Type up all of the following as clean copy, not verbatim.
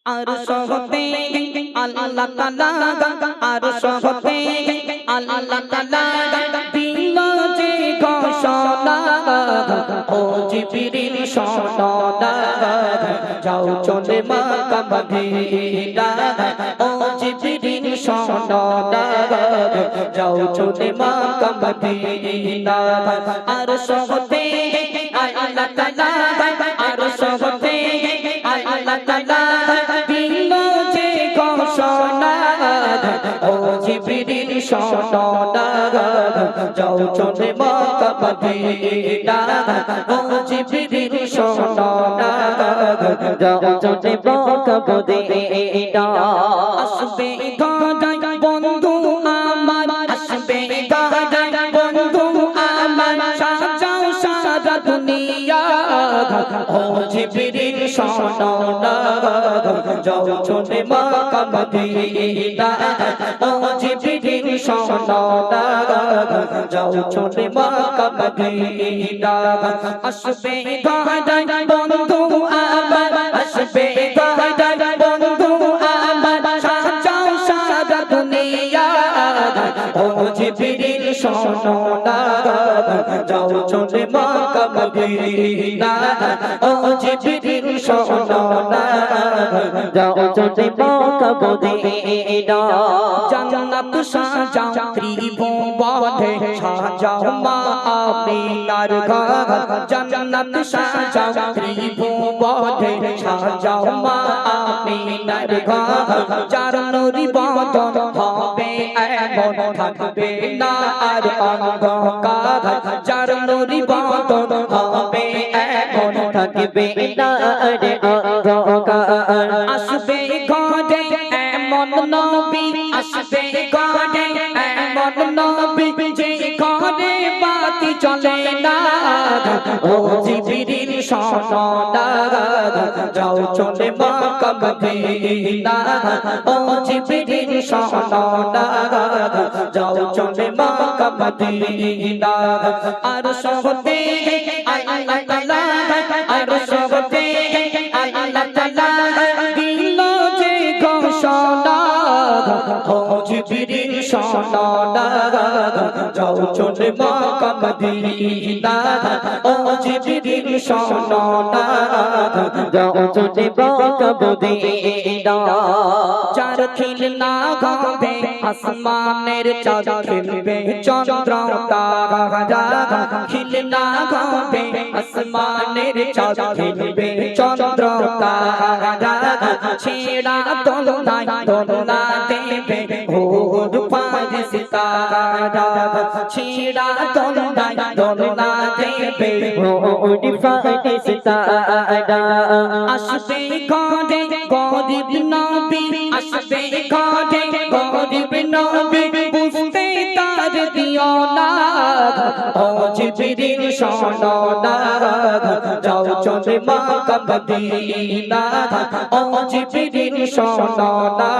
আর সহতে আল্লাহ তাআলা আর সহতে আল্লাহ তাআলা দিল যে ঘোষণা ও জিবরিল শোনো না যাও চলে মক্কা মদিনা ও জিবরিল শোনো না যাও চলে মক্কা মদিনা আর সহতে আল্লাহ তাআলা আর সহতে আল্লাহ তাআলা দিল যে ঘোষণা ও জিবরিল শোনো না যাও চলে মক্কা মদিনা ও জিবরিল শোনো না যাও চলে মক্কা মদিনা আসবে গায় বন্ধু আমার আসবে গায় বন্ধু আমার সাজাও সারা দুনিয়া ও জিবরিল শোনো না যাও চলে মক্কা মদিনা ও জিবরিল শোনো না যাও চলে মক্কা মদিনা আসবে গায় বন্ধু আমার আসবে গায় বন্ধু আমার সাজাও সারা দুনিয়া ও জিবরিল শোনো না যাও চলে মক্কা মদিনা ও জিবরিল শোনো না যাও চলে মক্কা মদিনা জান্নাত সাজাও ত্রিভুবনে সাজাও মা আমিনার ঘর জান্নাত সাজাও ত্রিভুবনে সাজাও মা আমিনার ঘর যার নূরি বদন হবে এমন থাকবে না আর অন্ধকার যার নূরি বদন হবে এমন থাকবে না আর অন্ধকার আসবে ঘরে এমন নবী আসবে ঘরে এমন নবী যে ঘরে বাতি জ্বলে না ও জিবরিল শোনো না যাও চলে মক্কা মদিনা ও জিবরিল শোনো না যাও চলে মক্কা মদিনা আর সহতে আল্লাহ তাআলা আর সহতে আল্লাহ তাআলা দিল যে ঘোষণা ও জিবরিল শোনো না যাও চলে মক্কা মদিনা ও জিবরিল শোনো না যাও চলে মক্কা মদিনা চার খিলনা গাবে আসমানের চাঁদ খেলবে চন্দ্র তারা খিলনা গাবে আসমানের চাঁদ খেলবে চন্দ্র তারা ছেড়া দোলনায় দোলনা দেবে ওর ফারিস তারা ছেড়া দোলনায় দোলনা দেবে ওর ফারিস তারা আসবে ঘরে গরিব নবী আসবে ঘরে গরিব নবী বুঝতে তার দিও না ও জিবরিল শোনো না যাও চলে মক্কা মদিনা ও জিবরিল শোনো না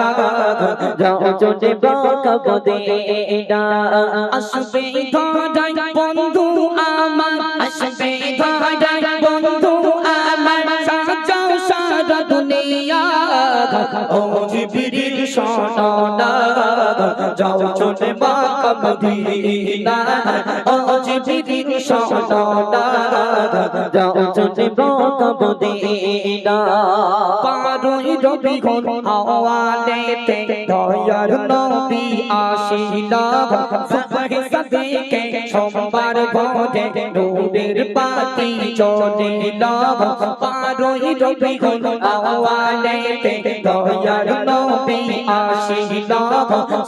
যাও চলে মক্কা মদিনা আসবে ঘরে বন্ধু আমার আসবে ঘরে বন্ধু আমার সাজাও সারা দুনিয়া ও জিবরিল শোনো না যাও চলে মক্কা মদিনা ও জিবরিল শোনো না যাও চলে মক্কা মদিনা পারুই রবিউল আওয়ালেতে দয়ার নবী আসিলা সুবহে সাদিকে সোমবার ভোরে নূরের বাতি জ্বলিলা পারুই রবিউল আওয়ালেতে দয়ার নবী আসিলা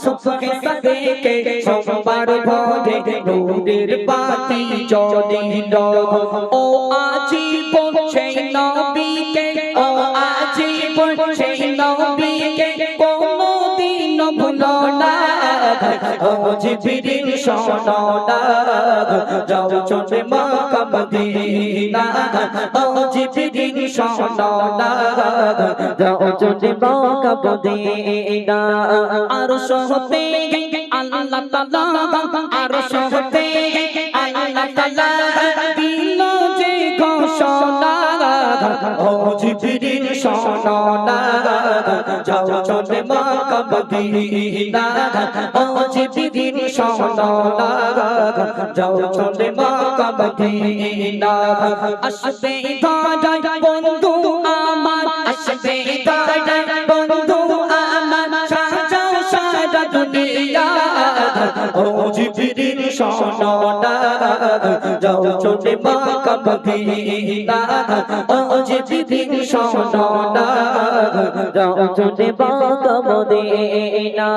সুবহে সাদিকে সোমবার ভোরে নূরের বাতি জ্বলিলা ও আজীবন সেই নবীকে ও আজীবন সেই নবীকে কোনদিন ভুলো না ও জিবরিল শোনো না যাও চলে মক্কা মদিনা ও জিবরিল শোনো না যাও চলে মক্কা মদিনা আর সহতে আল্লাহ তাআলা আর সহতে আল্লাহ তাআলা দিল যে ঘোষণা ও জিবরিল শোনো না যাও চলে মক্কা মদিনা ও জিবরিল শোনো না যাও চলে মক্কা মদিনা আসবে ধরায় বন্ধু আমার আসবে ধরায় বন্ধু আমার সাজাও সারা দুনিয়া ও জিবরিল শোনো না যাও চলে মক্কা মদিনা ও জিবরিল শোনো না যাও চলে মক্কা মদিনা